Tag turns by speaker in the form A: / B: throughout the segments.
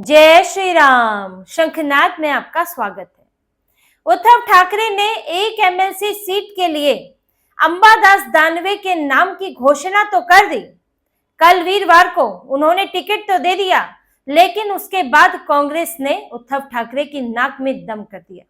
A: जय श्री राम। शंखनाद में आपका स्वागत है। उद्धव ठाकरे ने एक एमएलसी सीट के लिए अंबादास दानवे के नाम की घोषणा तो कर दी। कल वीरवार को उन्होंने टिकट तो दे दिया, लेकिन उसके बाद कांग्रेस ने उद्धव ठाकरे की नाक में दम कर दिया।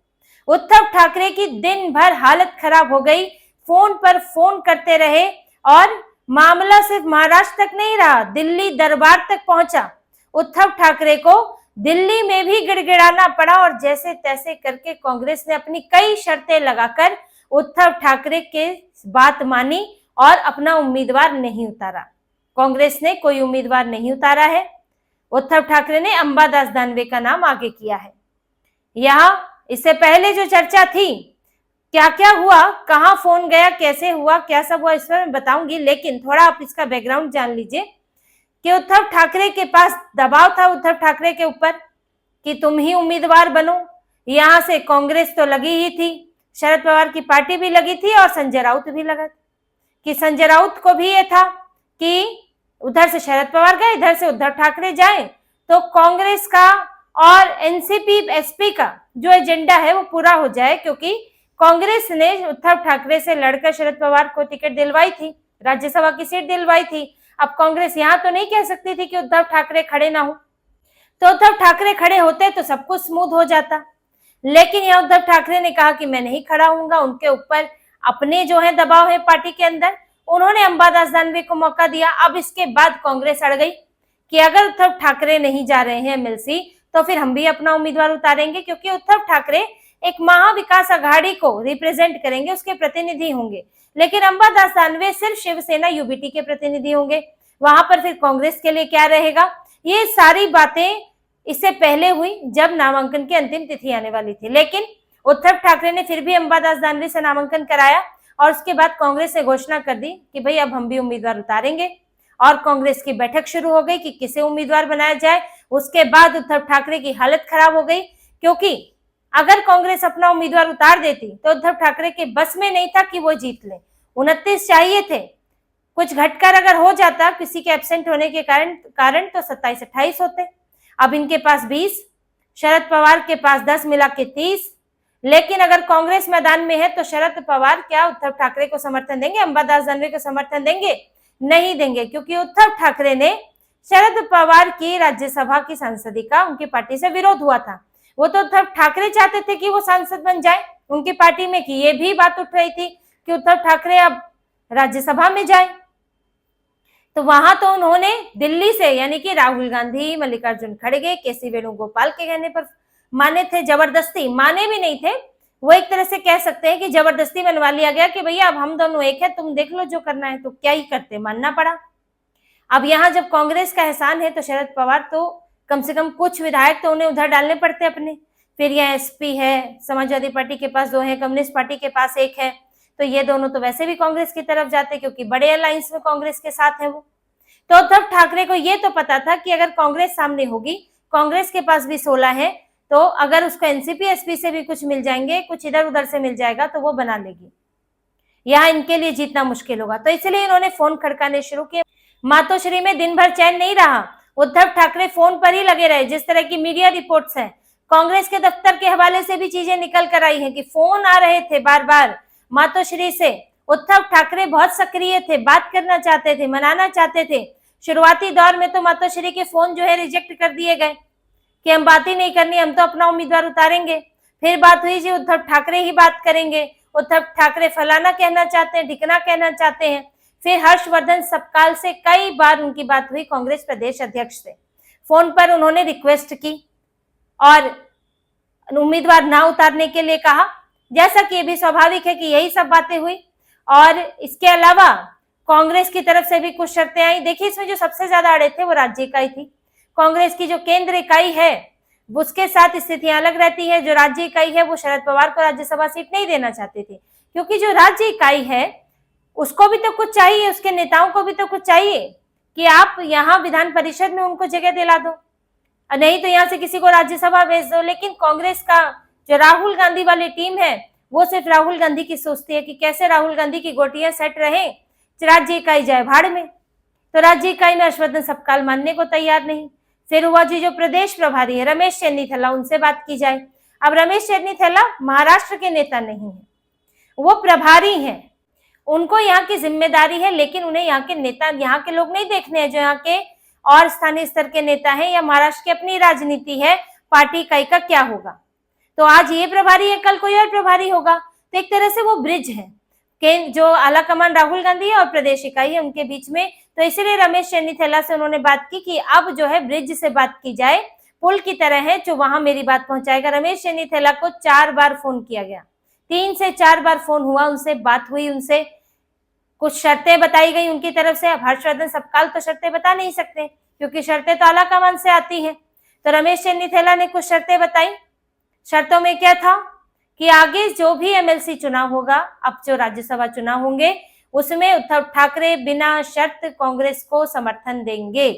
A: उद्धव ठाकरे की दिन भर हालत खराब हो गई, फोन पर फोन करते रहे और मामला सिर्फ महाराष्ट्र तक नहीं रहा, दिल्ली दरबार तक पहुंचा। उद्धव ठाकरे को दिल्ली में भी गिड़गिड़ाना पड़ा और जैसे तैसे करके कांग्रेस ने अपनी कई शर्तें लगाकर उद्धव ठाकरे के बात मानी और अपना उम्मीदवार नहीं उतारा। कांग्रेस ने कोई उम्मीदवार नहीं उतारा है। उद्धव ठाकरे ने अंबादास दानवे का नाम आगे किया है। यहाँ इससे पहले जो चर्चा थी, क्या क्या हुआ, कहाँ फोन गया, कैसे हुआ, क्या सब हुआ, इस पर मैं बताऊंगी, लेकिन थोड़ा आप इसका बैकग्राउंड जान लीजिए कि उद्धव ठाकरे के पास दबाव था उद्धव ठाकरे के ऊपर कि तुम ही उम्मीदवार बनो। यहां से कांग्रेस तो लगी ही थी, शरद पवार की पार्टी भी लगी थी और संजय राउत भी लगा कि संजय राउत को भी ये था कि उधर से शरद पवार गए, इधर से उद्धव ठाकरे जाए तो कांग्रेस का और एनसीपी एसपी का जो एजेंडा है वो पूरा हो जाए, क्योंकि कांग्रेस ने उद्धव ठाकरे से लड़कर शरद पवार को टिकट दिलवाई थी, राज्यसभा की सीट दिलवाई थी। अब कांग्रेस यहां तो नहीं कह सकती थी कि उद्धव ठाकरे खड़े ना हो, तो उद्धव ठाकरे खड़े होते तो सब कुछ स्मूथ हो जाता। लेकिन यहां उद्धव ठाकरे ने कहा कि मैं नहीं खड़ा हूंगा, उनके ऊपर अपने जो है दबाव है पार्टी के अंदर, उन्होंने अंबादास दानवे को मौका दिया। अब इसके बाद कांग्रेस अड़ गई कि अगर उद्धव ठाकरे नहीं जा रहे हैं एमएलसी तो फिर हम भी अपना उम्मीदवार उतारेंगे, क्योंकि उद्धव ठाकरे एक महाविकास आघाड़ी को रिप्रेजेंट करेंगे, उसके प्रतिनिधि होंगे। लेकिन अंबादास दानवे सिर्फ शिवसेना यूबीटी के प्रतिनिधि होंगे। वहां पर फिर कांग्रेस के लिए क्या रहेगा? ये सारी बातें इससे पहले हुई जब नामांकन की अंतिम तिथि आने वाली थी। लेकिन उद्धव ठाकरे ने फिर भी अंबादास दानवे से नामांकन कराया और उसके बाद कांग्रेस ने घोषणा कर दी कि भाई अब हम भी उम्मीदवार उतारेंगे। और कांग्रेस की बैठक शुरू हो गई कि किसे उम्मीदवार बनाया जाए। उसके बाद उद्धव ठाकरे की हालत खराब हो गई, क्योंकि अगर कांग्रेस अपना उम्मीदवार उतार देती तो उद्धव ठाकरे के बस में नहीं था कि वो जीत ले। 29 चाहिए थे, कुछ घटकर अगर हो जाता किसी के एब्सेंट होने के कारण तो 27-28 होते। अब इनके पास 20, शरद पवार के पास 10 मिला के 30। लेकिन अगर कांग्रेस मैदान में है तो शरद पवार क्या उद्धव ठाकरे को समर्थन देंगे, अंबादास दानवे को समर्थन देंगे? नहीं देंगे, क्योंकि उद्धव ठाकरे ने शरद पवार की राज्यसभा की सांसदी का उनकी पार्टी से विरोध हुआ था। वो तो उद्धव ठाकरे चाहते थे कि वो सांसद बन जाए उनकी पार्टी में, कि ये भी बात उठ रही थी कि उद्धव ठाकरे अब राज्यसभा में जाए। तो वहां तो उन्होंने दिल्ली से, यानी कि राहुल गांधी, मल्लिकार्जुन खड़गे, केसी वेणुगोपाल के कहने पर माने थे। जबरदस्ती माने भी नहीं थे, वो एक तरह से कह सकते हैं कि जबरदस्ती बनवा लिया गया कि भैया अब हम दोनों एक है, तुम देख लो जो करना है। तो क्या ही करते, मानना पड़ा। अब यहाँ जब कांग्रेस का एहसान है तो शरद पवार तो कम से कम कुछ विधायक तो उन्हें उधर डालने पड़ते अपने। फिर यहाँ एसपी है, समाजवादी पार्टी के पास 2 है, कम्युनिस्ट पार्टी के पास 1 है, तो ये दोनों तो वैसे भी कांग्रेस की तरफ जाते क्योंकि बड़े अलायंस में कांग्रेस के साथ है वो। तो उद्धव ठाकरे को ये तो पता था कि अगर कांग्रेस सामने होगी, कांग्रेस के पास भी 16 है, तो अगर उसको एनसीपी एसपी से भी कुछ मिल जाएंगे, कुछ इधर उधर से मिल जाएगा तो वो बना लेगी। यहाँ इनके लिए जीतना मुश्किल होगा, तो इसलिए इन्होंने फोन खड़काने शुरू किए। मातोश्री में दिन भर चैन नहीं रहा, उद्धव ठाकरे फोन पर ही लगे रहे। जिस तरह की मीडिया रिपोर्ट्स हैं, कांग्रेस के दफ्तर के हवाले से भी चीजें निकल कर आई हैं कि फोन आ रहे थे बार बार मातोश्री से। उद्धव ठाकरे बहुत सक्रिय थे, बात करना चाहते थे, मनाना चाहते थे। शुरुआती दौर में तो मातोश्री के फोन जो है रिजेक्ट कर दिए गए कि हम बात ही नहीं करनी, हम तो अपना उम्मीदवार उतारेंगे। फिर बात हुई जी उद्धव ठाकरे ही बात करेंगे, उद्धव ठाकरे फलाना कहना चाहते हैं, ढिकना कहना चाहते हैं। फिर हर्षवर्धन सपकाल से कई बार उनकी बात हुई, कांग्रेस प्रदेश अध्यक्ष से फोन पर उन्होंने रिक्वेस्ट की और उम्मीदवार ना उतारने के लिए कहा, जैसा कि ये भी स्वाभाविक है कि यही सब बातें हुई। और इसके अलावा कांग्रेस की तरफ से भी कुछ शर्तें आई। देखिए, इसमें जो सबसे ज्यादा अड़े थे वो राज्य इकाई थी। कांग्रेस की जो केंद्र इकाई है उसके साथ स्थितियां अलग रहती है। जो राज्य इकाई है वो शरद पवार को राज्यसभा सीट नहीं देना चाहती थी, क्योंकि जो राज्य इकाई है उसको भी तो कुछ चाहिए, उसके नेताओं को भी तो कुछ चाहिए कि आप यहाँ विधान परिषद में उनको जगह दिला दो, नहीं तो यहाँ से किसी को राज्यसभा भेज दो। लेकिन कांग्रेस का जो राहुल गांधी वाली टीम है वो सिर्फ राहुल गांधी की सोचती है कि कैसे राहुल गांधी की गोटियां सेट रहे, राज्य इकाई जाए भाड़ में। तो राज्य इकाई में हर्षवर्धन सपकाल मानने को तैयार नहीं। फिर हुआ जी जो प्रदेश प्रभारी है रमेश चेन्नीथला, उनसे बात की जाए। अब रमेश चेन्नीथला महाराष्ट्र के नेता नहीं है, वो प्रभारी हैं, उनको यहाँ की जिम्मेदारी है, लेकिन उन्हें यहाँ के नेता, यहाँ के लोग नहीं देखने हैं जो यहाँ के और स्थानीय स्तर के नेता हैं या महाराष्ट्र की अपनी राजनीति है, पार्टी इकाई का क्या होगा। तो आज ये प्रभारी है, कल कोई और प्रभारी होगा। तो एक तरह से वो ब्रिज है कि जो आला कमान राहुल गांधी है और प्रदेश इकाई है उनके बीच में। तो इसीलिए रमेश चेन्नीथला से उन्होंने बात की कि अब जो है ब्रिज से बात की जाए, पुल की तरह है जो वहां मेरी बात पहुंचाएगा। रमेश चेन्नीथला को 4 बार फोन किया गया, 3 से 4 बार फोन हुआ, उनसे बात हुई, उनसे कुछ शर्तें बताई गई उनकी तरफ से। अब हर्षवर्धन सपकाल तो शर्तें बता नहीं सकते क्योंकि शर्तें तो आला कमान से आती हैं। तो रमेश चेन्नीथला ने कुछ शर्तें बताई। शर्तों में क्या था कि आगे जो भी एमएलसी चुनाव होगा, अब जो राज्यसभा चुनाव होंगे, उसमें उद्धव ठाकरे बिना शर्त कांग्रेस को समर्थन देंगे।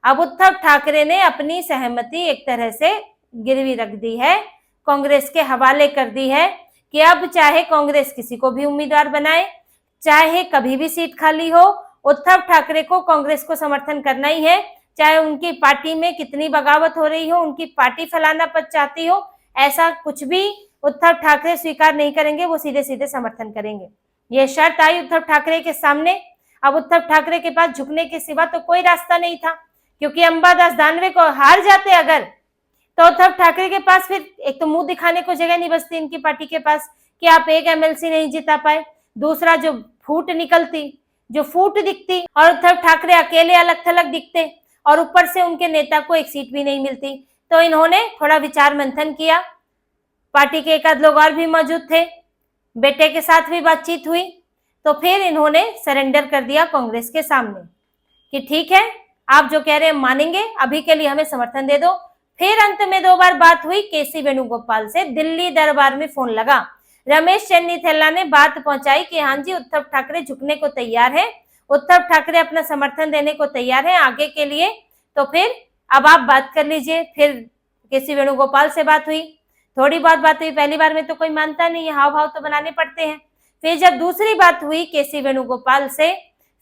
A: अब उद्धव ठाकरे ने अपनी सहमति एक तरह से गिरवी रख दी है, कांग्रेस के हवाले कर दी है कि अब चाहे कांग्रेस किसी को भी उम्मीदवार बनाए, चाहे कभी भी सीट खाली हो, उद्धव ठाकरे को कांग्रेस को समर्थन करना ही है। चाहे उनकी पार्टी में कितनी बगावत हो रही हो, उनकी पार्टी फैलाना पद चाहती हो, ऐसा कुछ भी उद्धव ठाकरे स्वीकार नहीं करेंगे, वो सीधे सीधे समर्थन करेंगे। ये शर्त आई उद्धव ठाकरे के सामने। अब उद्धव ठाकरे के पास झुकने के सिवा तो कोई रास्ता नहीं था, क्योंकि अंबादास दानवे को हार जाते अगर, तो उद्धव ठाकरे के पास फिर एक तो मुंह दिखाने को जगह नहीं बचती इनकी पार्टी के पास कि आप एक एमएलसी नहीं जिता पाए, दूसरा जो फूट निकलती, जो फूट दिखती और उद्धव ठाकरे अकेले अलग थलग दिखते, और ऊपर से उनके नेता को एक सीट भी नहीं मिलती। तो इन्होंने थोड़ा विचार मंथन किया, पार्टी के एक आध लोग और भी मौजूद थे, बेटे के साथ भी बातचीत हुई, तो फिर इन्होंने सरेंडर कर दिया कांग्रेस के सामने कि ठीक है, आप जो कह रहे हैं मानेंगे, अभी के लिए हमें समर्थन दे दो। फिर अंत में 2 बार बात हुई केसी वेणुगोपाल से, दिल्ली दरबार में फोन लगा, रमेश चेन्नीथला ने बात पहुंचाई कि हाँ जी उद्धव ठाकरे झुकने को तैयार है, उद्धव ठाकरे अपना समर्थन देने को तैयार है आगे के लिए, तो फिर अब आप बात कर लीजिए। फिर केसी वेणुगोपाल से बात हुई, थोड़ी बहुत बात हुई, पहली बार में तो कोई मानता नहीं है, हाव भाव तो बनाने पड़ते हैं। फिर जब दूसरी बात हुई केसी वेणुगोपाल से,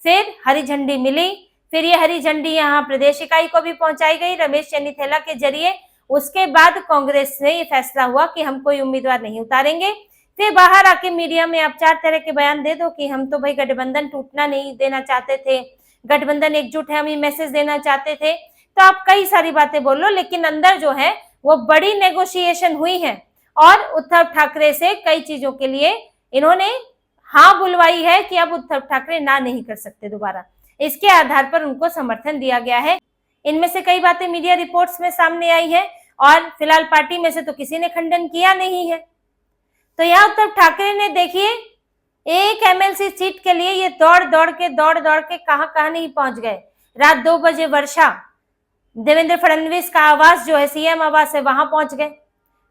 A: फिर हरी झंडी मिली। फिर ये हरी झंडी यहाँ प्रदेश इकाई को भी पहुंचाई गई रमेश चेन्नीथला के जरिए। उसके बाद कांग्रेस ने ये फैसला हुआ कि हम कोई उम्मीदवार नहीं उतारेंगे। फिर बाहर आके मीडिया में आप 4 तरह के बयान दे दो कि हम तो भाई गठबंधन टूटना नहीं देना चाहते थे, गठबंधन एकजुट है, हम ये मैसेज देना चाहते थे, तो आप कई सारी बातें बोल लो, लेकिन अंदर जो है वो बड़ी नेगोशिएशन हुई है और उद्धव ठाकरे से कई चीजों के लिए इन्होंने हाँ बुलवाई है कि अब उद्धव ठाकरे ना नहीं कर सकते दोबारा। इसके आधार पर उनको समर्थन दिया गया है। इनमें से कई बातें मीडिया रिपोर्ट्स में सामने आई है और फिलहाल पार्टी में से तो किसी ने खंडन किया नहीं है। तो यहाँ उद्धव ठाकरे ने देखिए एक एमएलसी सीट के लिए ये दौड़ दौड़ के कहां नहीं पहुंच गए। रात 2 बजे वर्षा देवेंद्र फडणवीस का आवास जो है सीएम आवास है वहां पहुंच गए।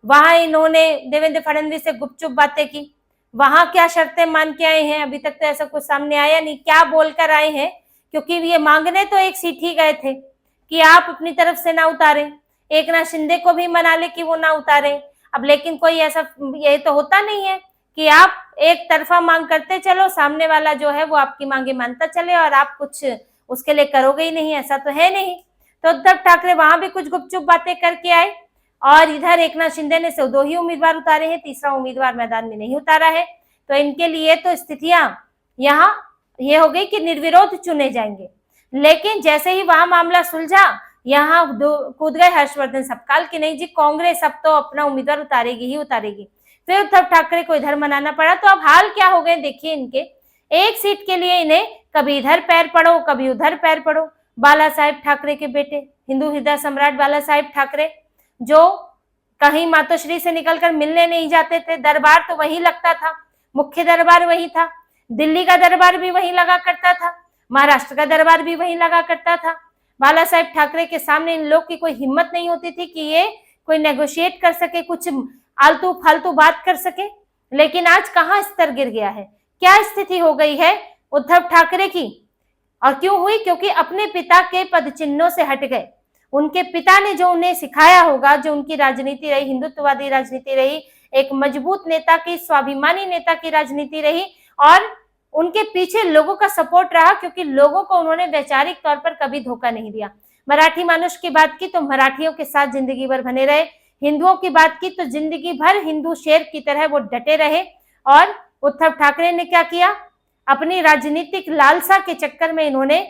A: वहां इन्होंने देवेंद्र फडणवीस से गुपचुप बातें की। वहां क्या शर्तें मान के आए हैं अभी तक तो ऐसा कुछ सामने आया नहीं, क्या बोलकर आए हैं, क्योंकि ये मांगने तो एक सीट ही गए थे कि आप अपनी तरफ से ना उतारें, एकनाथ शिंदे को भी मना ले कि वो ना उतारें। अब लेकिन कोई ऐसा ये तो होता नहीं है कि आप एक तरफा मांग करते चलो, सामने वाला जो है वो आपकी मांगे मानता चले और आप कुछ उसके लिए करोगे ही नहीं, ऐसा तो है नहीं। तो उद्धव ठाकरे वहां भी कुछ गुपचुप बातें करके आए और इधर एकनाथ शिंदे ने सिर्फ 2 ही उम्मीदवार उतारे हैं, तीसरा उम्मीदवार मैदान में नहीं उतारा है। तो इनके लिए तो स्थितियां यहाँ ये हो गई कि निर्विरोध चुने जाएंगे। लेकिन जैसे ही वहां मामला सुलझा, यहाँ कूद गए हर्षवर्धन सपकाल की नहीं जी कांग्रेस अब तो अपना उम्मीदवार उतारेगी ही उतारेगी। फिर उद्धव ठाकरे को इधर मनाना पड़ा। तो अब हाल क्या हो गए देखिए इनके, एक सीट के लिए इन्हें कभी इधर पैर पड़ो कभी उधर पैर पड़ो। बाला साहेब ठाकरे के बेटे, हिंदू हृदय सम्राट बाला साहेब ठाकरे, जो कहीं मातोश्री से निकलकर मिलने नहीं जाते थे, दरबार तो वहीं लगता था, मुख्य दरबार वहीं था, दिल्ली का दरबार भी वहीं लगा करता था, महाराष्ट्र का दरबार भी वहीं लगा करता था। बाला साहेब ठाकरे के सामने इन लोग की कोई हिम्मत नहीं होती थी कि ये कोई नेगोशिएट कर सके, कुछ आलतू फालतू बात कर सके। लेकिन आज कहाँ स्तर गिर गया है, क्या स्थिति हो गई है उद्धव ठाकरे की, और क्यों हुई? क्योंकि अपने पिता के पद चिन्हों से हट गए। उनके पिता ने जो उन्हें सिखाया होगा, जो उनकी राजनीति रही, हिंदुत्ववादी राजनीति रही, एक मजबूत नेता की, स्वाभिमानी नेता की राजनीति रही, और उनके पीछे लोगों का सपोर्ट रहा, क्योंकि लोगों को उन्होंने वैचारिक तौर पर कभी धोखा नहीं दिया। मराठी मानुष की बात की तो मराठियों के साथ जिंदगी भर बने रहे, हिंदुओं की बात की तो जिंदगी भर हिंदू शेर की तरह वो डटे रहे। और उद्धव ठाकरे ने क्या किया, अपनी राजनीतिक लालसा के चक्कर में इन्होंने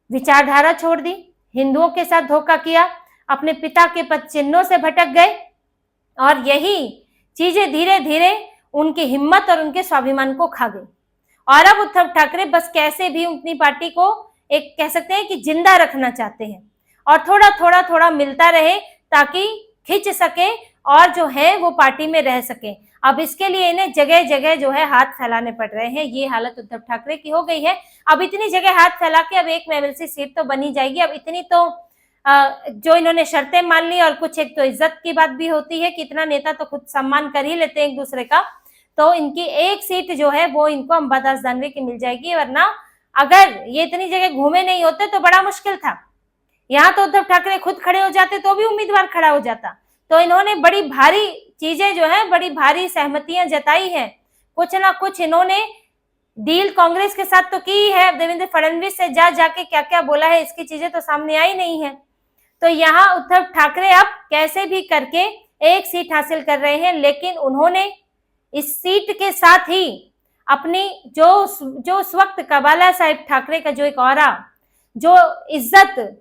A: विचारधारा छोड़ दी, हिंदुओं के साथ धोखा किया, अपने पिता के पद चिन्हों से भटक गए और यही चीजें धीरे धीरे उनकी हिम्मत और उनके स्वाभिमान को खा गई। और अब उद्धव ठाकरे बस कैसे भी अपनी पार्टी को एक कह सकते हैं कि जिंदा रखना चाहते हैं और थोड़ा मिलता रहे ताकि खिंच सके और जो है वो पार्टी में रह सके। अब इसके लिए इन्हें जगह जगह जो है हाथ फैलाने पड़ रहे हैं। ये हालत उद्धव ठाकरे की हो गई है। अब इतनी जगह हाथ फैला के अब एक एमएलसी सीट तो बनी जाएगी। अब इतनी तो जो इन्होंने शर्तें मान ली और कुछ एक तो इज्जत की बात भी होती है कि इतना नेता तो खुद सम्मान कर ही लेते हैं एक दूसरे का, तो इनकी एक सीट जो है वो इनको अंबादास दानवे की मिल जाएगी। वरना अगर ये इतनी जगह घूमे नहीं होते तो बड़ा मुश्किल था। यहाँ तो उद्धव ठाकरे खुद खड़े हो जाते तो भी उम्मीदवार खड़ा हो जाता। तो इन्होंने बड़ी भारी चीजें जो है, बड़ी भारी सहमतियां जताई है, कुछ ना कुछ इन्होंने डील कांग्रेस के साथ तो की है। देवेंद्र फडणवीस से जाके क्या क्या बोला है इसकी चीजें तो सामने आई नहीं है। तो यहाँ उद्धव ठाकरे अब कैसे भी करके एक सीट हासिल कर रहे हैं, लेकिन उन्होंने इस सीट के साथ ही अपनी जो उस वक्त का बाला साहेब ठाकरे का जो एक ऑरा, जो इज्जत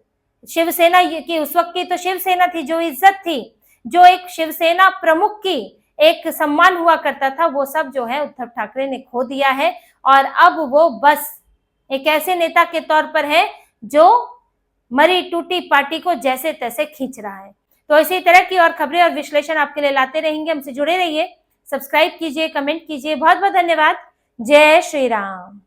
A: शिवसेना की उस वक्त की तो शिवसेना थी, जो इज्जत थी, जो एक शिवसेना प्रमुख की एक सम्मान हुआ करता था, वो सब जो है उद्धव ठाकरे ने खो दिया है। और अब वो बस एक ऐसे नेता के तौर पर है जो मरी टूटी पार्टी को जैसे तैसे खींच रहा है। तो इसी तरह की और खबरें और विश्लेषण आपके लिए लाते रहेंगे। हमसे जुड़े रहिए, सब्सक्राइब कीजिए, कमेंट कीजिए। बहुत बहुत धन्यवाद। जय श्री राम।